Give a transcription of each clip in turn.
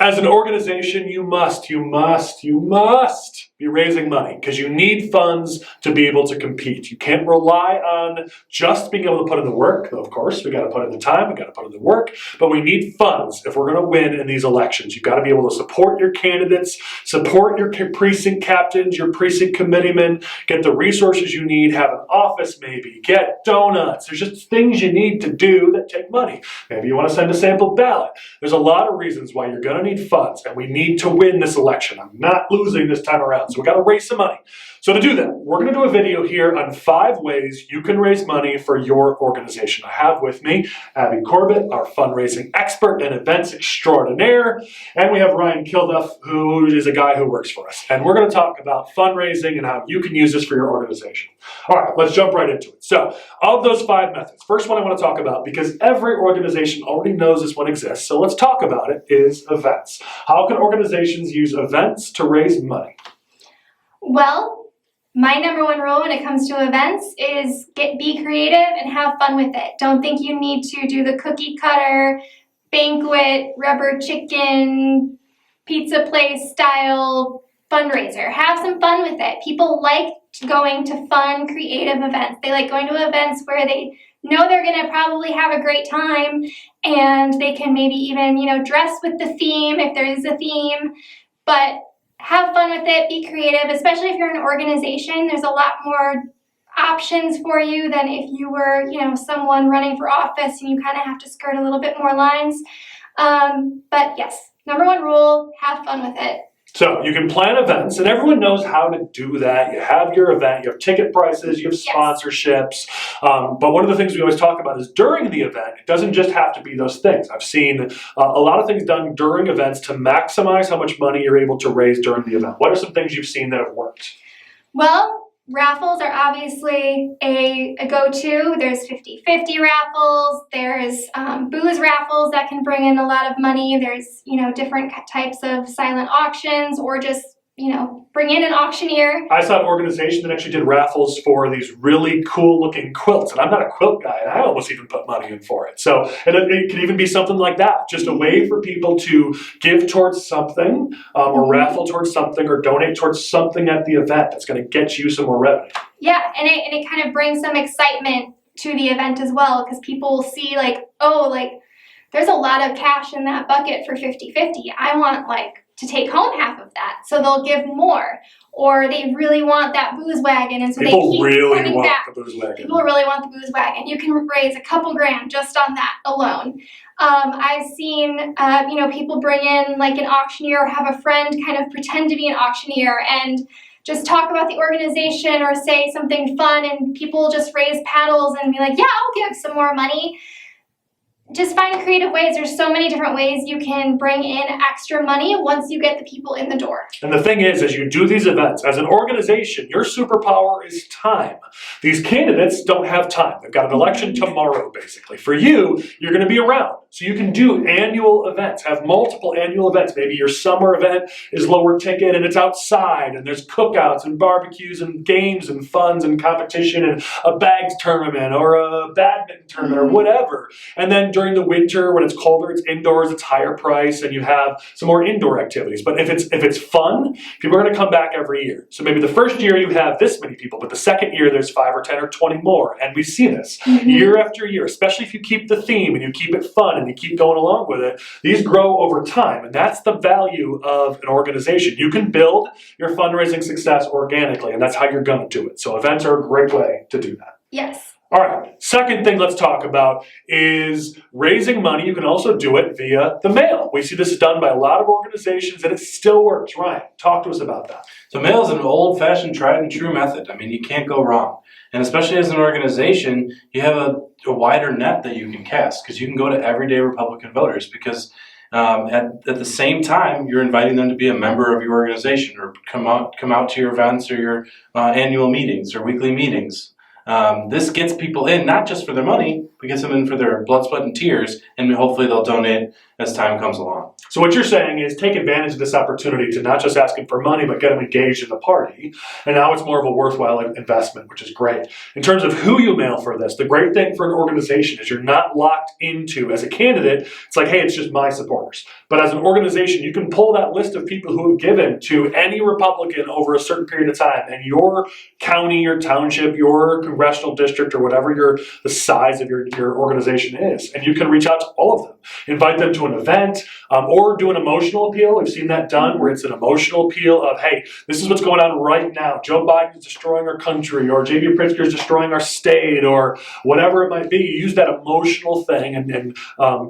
As an organization, you must be raising money because you need funds to be able to compete. You can't rely on just being able to put in the work. Though, of course, we got to put in the time, we got to put in the work, but we need funds if we're going to win in these elections. You've got to be able to support your candidates, support your precinct captains, your precinct committeemen, get the resources you need, have an office maybe, get donuts. There's just things you need to do that take money. Maybe you want to send a sample ballot. There's a lot of reasons why you're going to need funds, and we need to win this election. I'm not losing this time around, so we got to raise some money. So to do that, we're going to do a video here on 5 ways you can raise money for your organization. I have with me Abbey Corbett, our fundraising expert and events extraordinaire, and we have Ryan Kilduff, who is a guy who works for us. And we're going to talk about fundraising and how you can use this for your organization. All right, let's jump right into it. So, of those 5 methods, first one I want to talk about, because every organization already knows this one exists, so let's talk about it, is events. How can organizations use events to raise money? Well, my number 1 rule when it comes to events is be creative and have fun with it. Don't think you need to do the cookie cutter, banquet, rubber chicken, pizza place style fundraiser. Have some fun with it. People like going to fun, creative events. They like going to events where they know they're going to probably have a great time, and they can maybe even, dress with the theme if there is a theme, but have fun with it, be creative, especially if you're an organization. There's a lot more options for you than if you were, someone running for office and you kind of have to skirt a little bit more lines. But yes, number 1 rule, have fun with it. So you can plan events, and everyone knows how to do that. You have your event, you have ticket prices, you have sponsorships. But one of the things we always talk about is during the event, it doesn't just have to be those things. I've seen a lot of things done during events to maximize how much money you're able to raise during the event. What are some things you've seen that have worked? Well, raffles are obviously a go-to. There's 50-50 raffles. There's booze raffles that can bring in a lot of money. There's, different types of silent auctions, or just, bring in an auctioneer. I saw an organization that actually did raffles for these really cool looking quilts, and I'm not a quilt guy, and I almost even put money in for it. So it could even be something like that, just a way for people to give towards something, or raffle towards something, or donate towards something at the event that's going to get you some more revenue. Yeah, and it kind of brings some excitement to the event as well, because people will see there's a lot of cash in that bucket for 50-50. I want to take home half of that, so they'll give more. Or they really want that booze wagon, and so people they keep really coming want back. The booze wagon. People really want the booze wagon. You can raise a couple grand just on that alone. I've seen people bring in an auctioneer, or have a friend kind of pretend to be an auctioneer and just talk about the organization or say something fun, and people just raise paddles and be like, yeah, I'll give some more money. Just find creative ways. There's so many different ways you can bring in extra money once you get the people in the door. And the thing is, as you do these events, as an organization, your superpower is time. These candidates don't have time. They've got an election tomorrow, basically. For you, you're going to be around. So you can do annual events, have multiple annual events. Maybe your summer event is lower ticket and it's outside, and there's cookouts and barbecues and games and funs and competition and a bags tournament or a badminton tournament or whatever. And then during the winter, when it's colder, it's indoors, it's higher price, and you have some more indoor activities. But if it's fun, people are going to come back every year. So maybe the first year you have this many people, but the second year there's 5 or 10 or 20 more. And we see this year after year, especially if you keep the theme and you keep it fun and you keep going along with it. These grow over time, and that's the value of an organization. You can build your fundraising success organically, and that's how you're going to do it. So events are a great way to do that. Yes. All right, second thing let's talk about is raising money. You can also do it via the mail. We see this is done by a lot of organizations, and it still works. Ryan, talk to us about that. So mail is an old-fashioned, tried-and-true method. I mean, you can't go wrong. And especially as an organization, you have a wider net that you can cast, because you can go to everyday Republican voters, because at the same time, you're inviting them to be a member of your organization, or come out to your events or your annual meetings or weekly meetings. This gets people in, not just for their money, but gets them in for their blood, sweat, and tears, and hopefully they'll donate as time comes along. So what you're saying is take advantage of this opportunity to not just ask them for money, but get them engaged in the party. And now it's more of a worthwhile investment, which is great. In terms of who you mail for this, the great thing for an organization is you're not locked into, as a candidate, it's like, hey, it's just my supporters. But as an organization, you can pull that list of people who have given to any Republican over a certain period of time, and your county, your township, your congressional district, or whatever the size of your organization is. And you can reach out to all of them, invite them to an event, or do an emotional appeal. We've seen that done where it's an emotional appeal of, hey, this is what's going on right now. Joe Biden is destroying our country, or J.B. Pritzker is destroying our state, or whatever it might be. You use that emotional thing and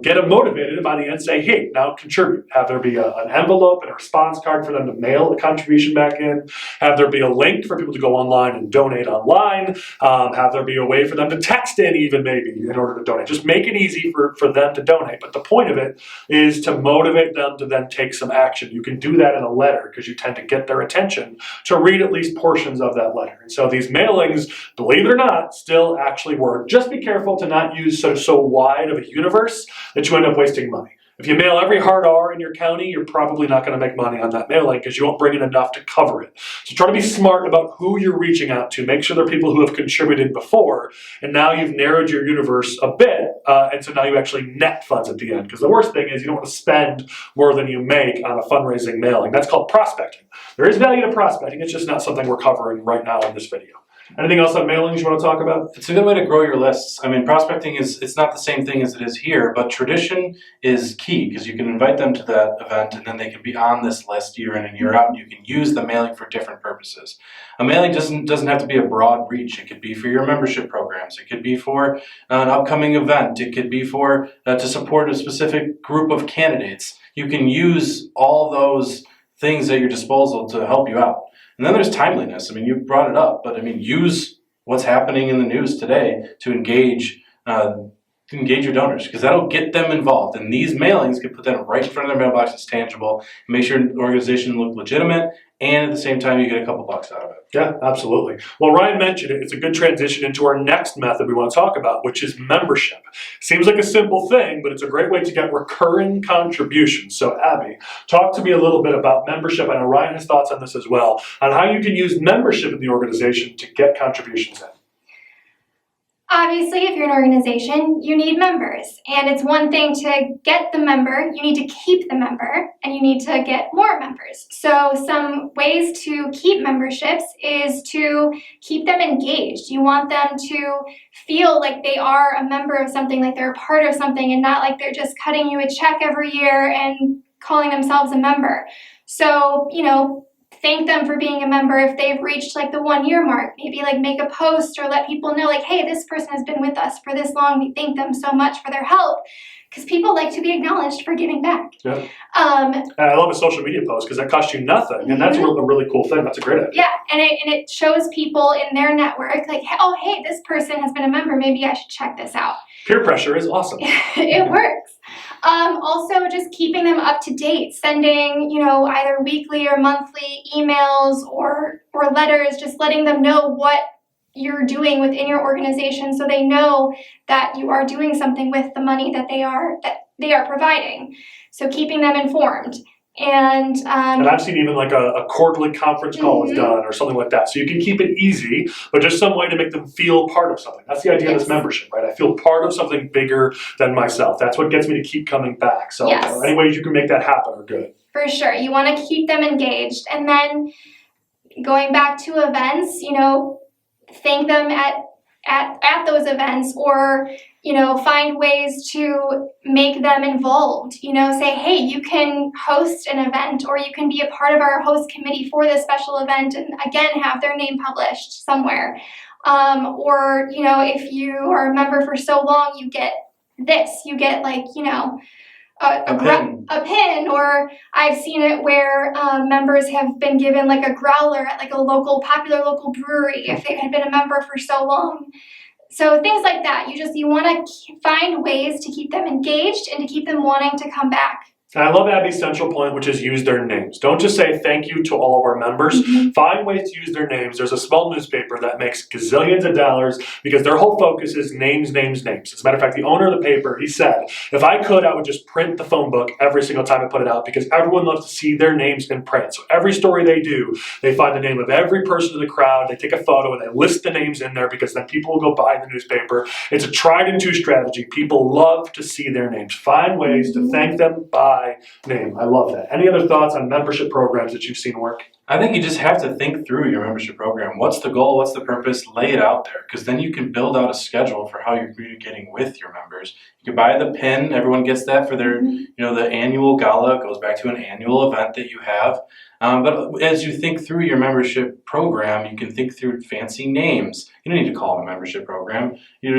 get them motivated by the end. Say, hey, now contribute. Have there be an envelope and a response card for them to mail a contribution back in. Have there be a link for people to go online and donate online. Have there be a way for them to text in even maybe in order to donate. Just make it easy for them to donate. But the point of it is to motivate them to then take some action. You can do that in a letter because you tend to get their attention to read at least portions of that letter. And so these mailings, believe it or not, still actually work. Just be careful to not use so wide of a universe that you end up wasting money. If you mail every hard R in your county, you're probably not going to make money on that mailing because you won't bring in enough to cover it. So try to be smart about who you're reaching out to. Make sure they're people who have contributed before, and now you've narrowed your universe a bit, and so now you actually net funds at the end. Because the worst thing is you don't want to spend more than you make on a fundraising mailing. That's called prospecting. There is value to prospecting. It's just not something we're covering right now in this video. Anything else on mailings you want to talk about? It's a good way to grow your lists. I mean, prospecting it's not the same thing as it is here, but tradition is key because you can invite them to that event and then they can be on this list year in and year out, and you can use the mailing for different purposes. A mailing doesn't have to be a broad reach. It could be for your membership programs. It could be for an upcoming event. It could be for to support a specific group of candidates. You can use all those things at your disposal to help you out. And then there's timeliness. I mean, you brought it up, but I mean, use what's happening in the news today to engage your donors, because that'll get them involved. And these mailings can put them right in front of their mailbox. It's tangible. And make sure an organization look legitimate, and at the same time, you get a couple bucks out of it. Yeah, absolutely. Well, Ryan mentioned it. It's a good transition into our next method we want to talk about, which is membership. Seems like a simple thing, but it's a great way to get recurring contributions. So, Abby, talk to me a little bit about membership. I know Ryan has thoughts on this as well, on how you can use membership in the organization to get contributions in. Obviously, if you're an organization, you need members. And it's one thing to get the member, you need to keep the member, and you need to get more members. So some ways to keep memberships is to keep them engaged. You want them to feel like they are a member of something, like they're a part of something, and not like they're just cutting you a check every year and calling themselves a member. So, thank them for being a member if they've reached like the 1 year mark. Maybe like make a post or let people know like, hey, this person has been with us for this long. We thank them so much for their help, because people like to be acknowledged for giving back. Yeah. And I love a social media post because that costs you nothing, and that's a really cool thing. That's a great idea. Yeah, and it shows people in their network like, oh, hey, this person has been a member. Maybe I should check this out. Peer pressure is awesome. It works. Also, just keeping them up to date, sending, either weekly or monthly emails or letters, just letting them know what you're doing within your organization so they know that you are doing something with the money that they are providing. So keeping them informed. And I've seen even like a quarterly conference call is done or something like that. So you can keep it easy, but just some way to make them feel part of something. That's the idea of this membership, right? I feel part of something bigger than myself. That's what gets me to keep coming back. So any ways you can make that happen are good. For sure. You want to keep them engaged. And then going back to events, thank them at those events, or find ways to make them involved. Say, hey, you can host an event, or you can be a part of our host committee for this special event, and again have their name published somewhere. Or if you are a member for so long, you get this. You get like a pin, or I've seen it where members have been given like a growler at like a popular local brewery if they had been a member for so long. So things like that. You want to find ways to keep them engaged and to keep them wanting to come back. And I love Abby's central point, which is use their names. Don't just say thank you to all of our members. Find ways to use their names. There's a small newspaper that makes gazillions of dollars because their whole focus is names, names, names. As a matter of fact, the owner of the paper, he said, if I could, I would just print the phone book every single time I put it out because everyone loves to see their names in print. So every story they do, they find the name of every person in the crowd, they take a photo, and they list the names in there because then people will go buy the newspaper. It's a tried and true strategy. People love to see their names. Find ways to thank them by by name. I love that. Any other thoughts on membership programs that you've seen work? I think you just have to think through your membership program. What's the goal? What's the purpose? Lay it out there, because then you can build out a schedule for how you're communicating with your members. You can buy the pin. Everyone gets that for their, the annual gala. It goes back to an annual event that you have. But as you think through your membership program, you can think through fancy names. You don't need to call it a membership program. You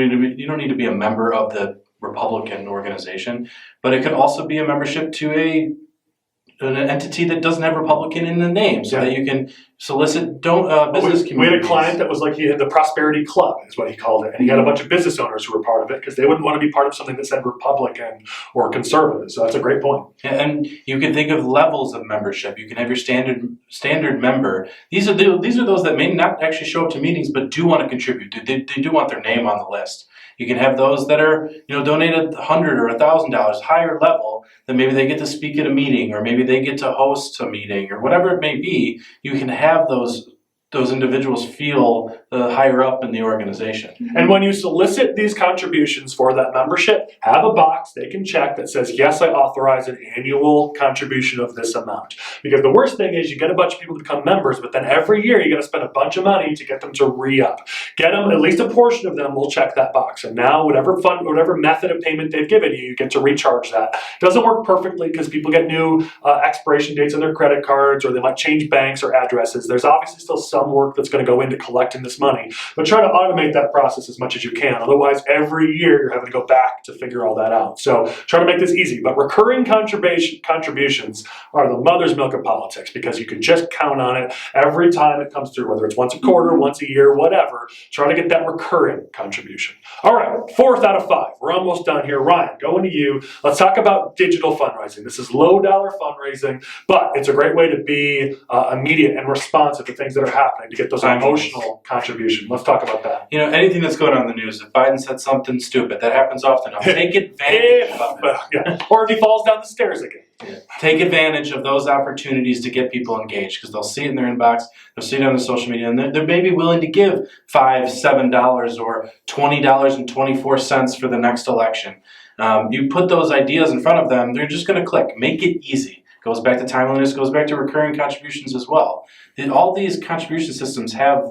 don't need to be a member of the Republican organization, but it could also be a membership to an entity that doesn't have Republican in the name, so that you can solicit business communities. We had a client that was like, he had the Prosperity Club, is what he called it, and he had a bunch of business owners who were part of it because they wouldn't want to be part of something that said Republican or conservative. So that's a great point. Yeah, and you can think of levels of membership. You can have your standard member. These are those that may not actually show up to meetings but do want to contribute. They do want their name on the list. You can have those that are, donated $100 or $1,000, higher level, that maybe they get to speak at a meeting, or maybe they get to host a meeting, or whatever it may be. You can have those individuals feel higher up in the organization. And when you solicit these contributions for that membership, have a box they can check that says, yes, I authorize an annual contribution of this amount. Because the worst thing is you get a bunch of people to become members, but then every year you got to spend a bunch of money to get them to re-up. Get them, at least a portion of them will check that box. And now whatever method of payment they've given you, you get to recharge that. It doesn't work perfectly because people get new expiration dates on their credit cards, or they might change banks or addresses. There's obviously still some work that's going to go into collecting this money, but try to automate that process as much as you can. Otherwise, every year you're having to go back to figure all that out. So try to make this easy. But recurring contributions are the mother's milk of politics, because you can just count on it every time it comes through, whether it's once a quarter, once a year, whatever. Try to get that recurring contribution. All right, 4th out of 5. We're almost done here. Ryan, going to you. Let's talk about digital fundraising. This is low dollar fundraising, but it's a great way to be immediate and responsive to things that are happening, to get those emotional contributions. Let's talk about that. Anything that's going on in the news, if Biden said something stupid, that happens often enough. Take advantage of it. Or if he falls down the stairs again. Yeah. Take advantage of those opportunities to get people engaged, because they'll see it in their inbox, they'll see it on the social media, and they're maybe willing to give $5, $7, or $20.24 for the next election. You put those ideas in front of them, they're just going to click. Make it easy. Goes back to timeliness, goes back to recurring contributions as well. All these contribution systems have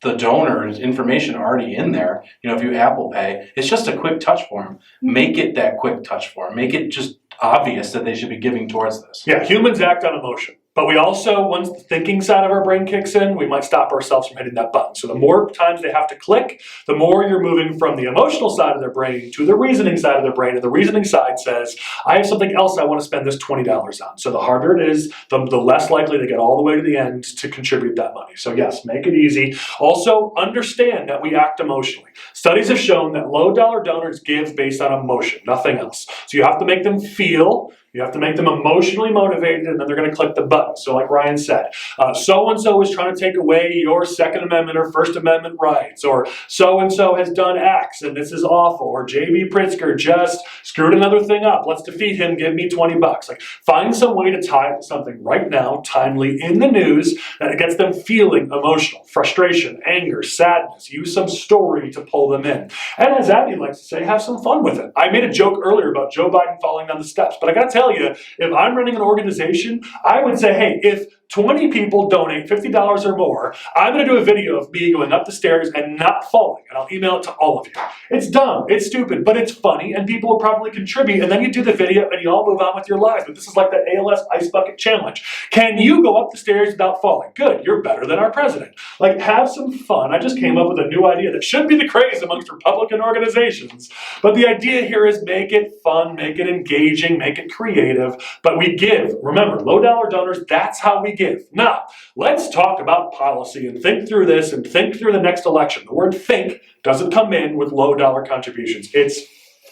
the donor's information already in there. If you Apple Pay, it's just a quick touch for them. Make it that quick touch for them. Make it just obvious that they should be giving towards this. Yeah, humans act on emotion. But we also, once the thinking side of our brain kicks in, we might stop ourselves from hitting that button. So the more times they have to click, the more you're moving from the emotional side of their brain to the reasoning side of their brain. And the reasoning side says, I have something else I want to spend this $20 on. So the harder it is, the less likely they get all the way to the end to contribute that money. So yes, make it easy. Also, understand that we act emotionally. Studies have shown that low dollar donors give based on emotion, nothing else. So you have to make them feel. You have to make them emotionally motivated, and then they're going to click the button. So like Ryan said, so-and-so is trying to take away your Second Amendment or First Amendment rights, or so-and-so has done X, and this is awful, or J.B. Pritzker just screwed another thing up. Let's defeat him. Give me $20. Like, find some way to tie it to something right now, timely, in the news, that gets them feeling emotional, frustration, anger, sadness. Use some story to pull them in. And as Abby likes to say, have some fun with it. I made a joke earlier about Joe Biden falling down the steps, but I got to tell you, if I'm running an organization, I would say, hey, if 20 people donate $50 or more, I'm going to do a video of me going up the stairs and not falling, and I'll email it to all of you. It's dumb, it's stupid, but it's funny, and people will probably contribute, and then you do the video and you all move on with your lives. But this is like the ALS Ice Bucket Challenge. Can you go up the stairs without falling? Good, you're better than our president. Like, have some fun. I just came up with a new idea that should be the craze amongst Republican organizations, but the idea here is make it fun, make it engaging, make it creative, but we give. Remember, low dollar donors, that's how we give. Now, let's talk about policy and think through this and think through the next election. The word think doesn't come in with low dollar contributions. It's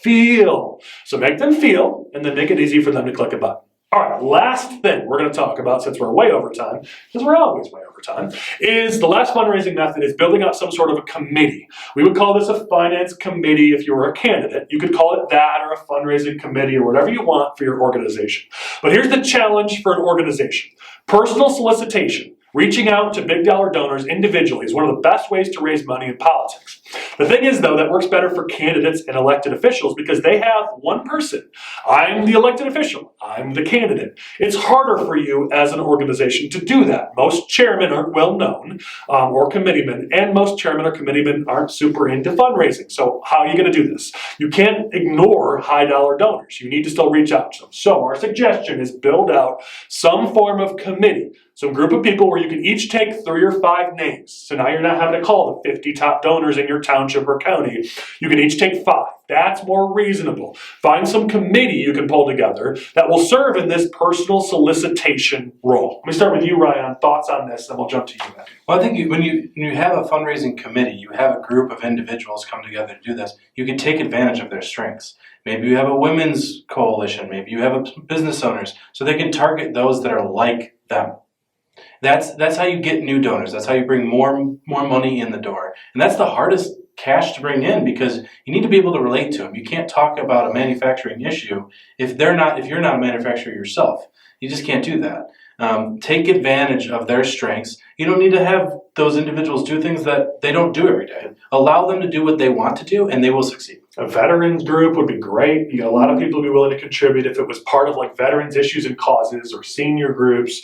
feel. So make them feel, and then make it easy for them to click a button. All right, last thing we're going to talk about, since we're way over time, because we're always way over time, is the last fundraising method is building out some sort of a committee. We would call this a finance committee if you were a candidate. You could call it that, or a fundraising committee, or whatever you want for your organization. But here's the challenge for an organization. Personal solicitation Reaching out to big dollar donors individually is one of the best ways to raise money in politics. The thing is, though, that works better for candidates and elected officials because they have one person. I'm the elected official. I'm the candidate. It's harder for you as an organization to do that. Most chairmen aren't well known or committeemen, and most chairmen or committeemen aren't super into fundraising. So how are you going to do this? You can't ignore high dollar donors. You need to still reach out to them. So our suggestion is build out some form of committee, some group of people where you can each take 3 or 5 names. So now you're not having to call the 50 top donors in your township or county. You can each take 5. That's more reasonable. Find some committee you can pull together that will serve in this personal solicitation role. Let me start with you, Ryan. Thoughts on this, then we'll jump to you, Abby. Well, I think when you have a fundraising committee, you have a group of individuals come together to do this, you can take advantage of their strengths. Maybe you have a women's coalition, maybe you have a business owners, so they can target those that are like them. That's how you get new donors. That's how you bring more money in the door. And that's the hardest cash to bring in because you need to be able to relate to them. You can't talk about a manufacturing issue if you're not a manufacturer yourself. You just can't do that. Take advantage of their strengths. You don't need to have those individuals do things that they don't do every day. Allow them to do what they want to do and they will succeed. A veterans group would be great. You got a lot of people who'd be willing to contribute if it was part of like veterans issues and causes or senior groups,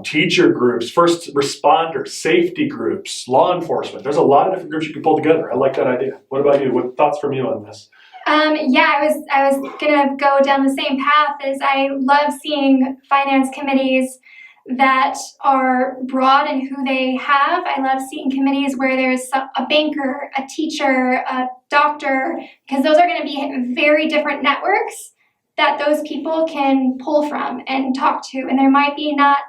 teacher groups, first responders, safety groups, law enforcement. There's a lot of different groups you can pull together. I like that idea. What about you? What thoughts from you on this? I was gonna go down the same path as I love seeing finance committees that are broad in who they have. I love seeing committees where there's a banker, a teacher, a doctor, because those are going to be very different networks that those people can pull from and talk to. And there might be that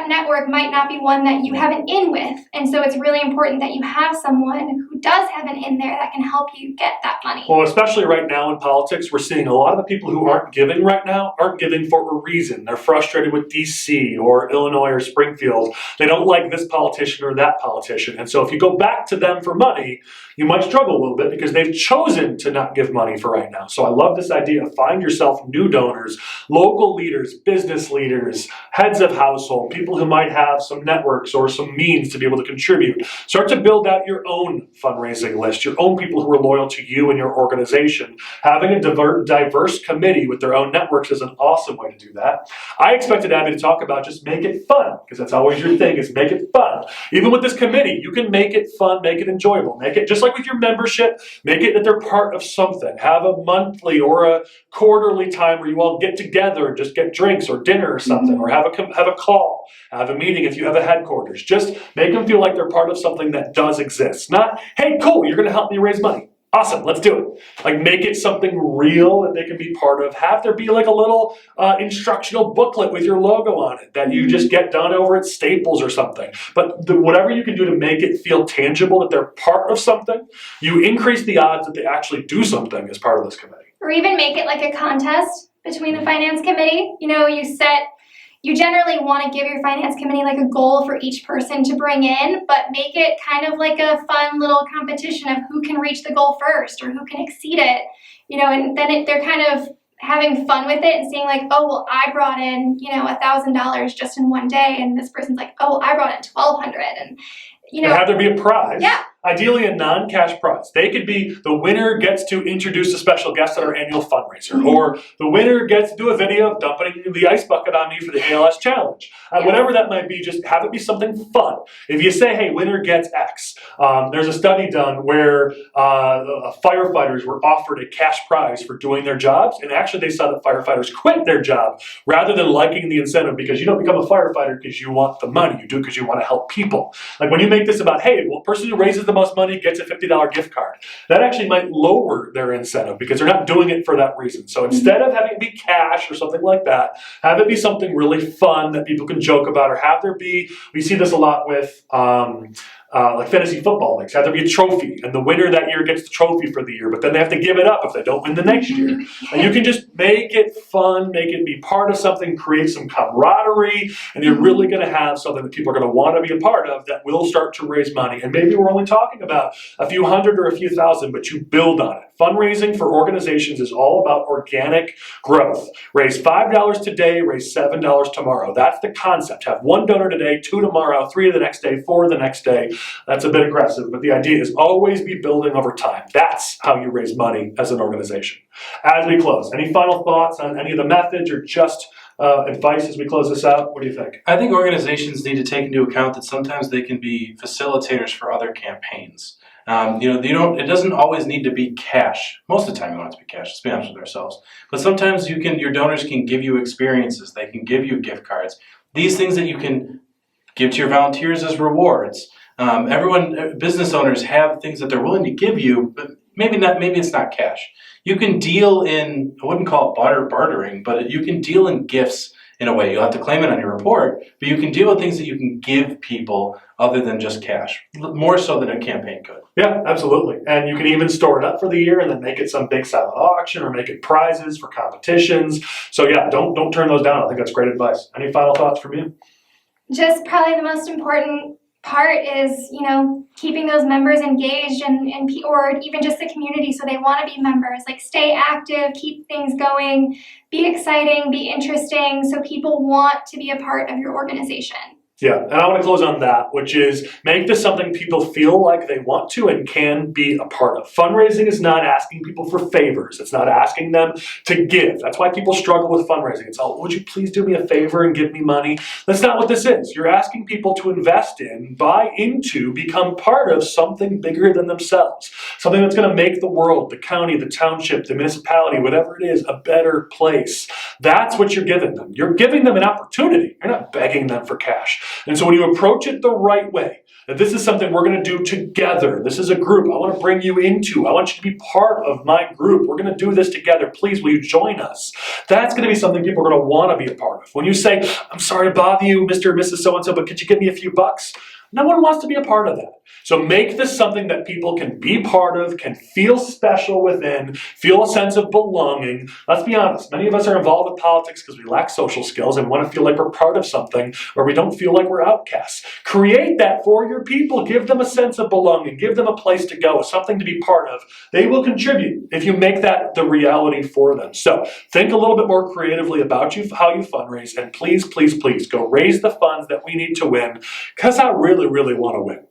network might not be one that you have an in with. And so it's really important that you have someone who does have an in there that can help you get that money. Well, especially right now in politics, we're seeing a lot of the people who aren't giving right now aren't giving for a reason. They're frustrated with DC or Illinois or Springfield. They don't like this politician or that politician. And so if you go back to them for money, you might struggle a little bit because they've chosen to not give money for right now. So I love this idea of find yourself new donors, local leaders, business leaders, heads of household, people who might have some networks or some means to be able to contribute. Start to build out your own fundraising list, your own people who are loyal to you and your organization. Having a diverse committee with their own networks is an awesome way to do that. I expected Abby to talk about just make it fun, because that's always your thing, is make it fun. Even with this committee, you can make it fun, make it enjoyable. Make it just like with your membership, make it that they're part of something. Have a monthly or a quarterly time where you all get together and just get drinks or dinner or something, or have a call, have a meeting if you have a headquarters. Just make them feel like they're part of something that does exist. Not, hey, cool, you're going to help me raise money. Awesome, let's do it. Like, make it something real that they can be part of. Have there be like a little instructional booklet with your logo on it that you just get done over at Staples or something. But whatever you can do to make it feel tangible that they're part of something, you increase the odds that they actually do something as part of this committee. Or even make it like a contest between the finance committee. You generally want to give your finance committee like a goal for each person to bring in, but make it kind of like a fun little competition of who can reach the goal first or who can exceed it, and then they're kind of having fun with it and seeing like, oh, well, I brought in, $1,000 just in one day. And this person's like, oh, I brought in 1,200. And, And have there be a prize. Yeah. Ideally a non-cash prize. They could be the winner gets to introduce a special guest at our annual fundraiser, or the winner gets to do a video of dumping the ice bucket on me for the ALS challenge. Whatever that might be, just have it be something fun. If you say, hey, winner gets X, there's a study done where firefighters were offered a cash prize for doing their jobs, and actually they saw that firefighters quit their job rather than liking the incentive, because you don't become a firefighter because you want the money. You do it because you want to help people. Like when you make this about, hey, well, the person who raises the most money gets a $50 gift card. That actually might lower their incentive because they're not doing it for that reason. So instead of having it be cash or something like that, have it be something really fun that people can joke about, or have there be, we see this a lot with like fantasy football leagues, have there be a trophy, and the winner that year gets the trophy for the year, but then they have to give it up if they don't win the next year. And you can just make it fun, make it be part of something, create some camaraderie, and you're really going to have something that people are going to want to be a part of that will start to raise money. And maybe we're only talking about a few hundred or a few thousand, but you build on it. Fundraising for organizations is all about organic growth. Raise $5 today, raise $7 tomorrow. That's the concept. Have 1 donor today, 2 tomorrow, 3 the next day, 4 the next day. That's a bit aggressive, but the idea is always be building over time. That's how you raise money as an organization. As we close, any final thoughts on any of the methods or just advice as we close this out? What do you think? I think organizations need to take into account that sometimes they can be facilitators for other campaigns. It doesn't always need to be cash. Most of the time you don't have to be cash, let's be honest with ourselves. But sometimes your donors can give you experiences, they can give you gift cards. These things that you can give to your volunteers as rewards. Business owners have things that they're willing to give you, but maybe it's not cash. You can deal in, I wouldn't call it bartering, but you can deal in gifts in a way. You'll have to claim it on your report, but you can deal with things that you can give people other than just cash, more so than a campaign could. Yeah, absolutely. And you can even store it up for the year and then make it some big silent auction or make it prizes for competitions. So yeah, don't turn those down. I think that's great advice. Any final thoughts from you? Just probably the most important part is, keeping those members engaged or even just the community so they want to be members. Like, stay active, keep things going, be exciting, be interesting, so people want to be a part of your organization. Yeah, and I want to close on that, which is make this something people feel like they want to and can be a part of. Fundraising is not asking people for favors. It's not asking them to give. That's why people struggle with fundraising. It's all, would you please do me a favor and give me money? That's not what this is. You're asking people to invest in, buy into, become part of something bigger than themselves. Something that's going to make the world, the county, the township, the municipality, whatever it is, a better place. That's what you're giving them. You're giving them an opportunity. You're not begging them for cash. And so when you approach it the right way, that this is something we're going to do together. This is a group I want to bring you into. I want you to be part of my group. We're going to do this together. Please, will you join us? That's going to be something people are going to want to be a part of. When you say, I'm sorry to bother you, Mr. and Mrs. So-and-so, but could you give me a few bucks? No one wants to be a part of that. So make this something that people can be part of, can feel special within, feel a sense of belonging. Let's be honest, many of us are involved with politics because we lack social skills and want to feel like we're part of something where we don't feel like we're outcasts. Create that for your people. Give them a sense of belonging. Give them a place to go, something to be part of. They will contribute if you make that the reality for them. So think a little bit more creatively about how you fundraise, and please, please, please go raise the funds that we need to win, because I really, really want to win.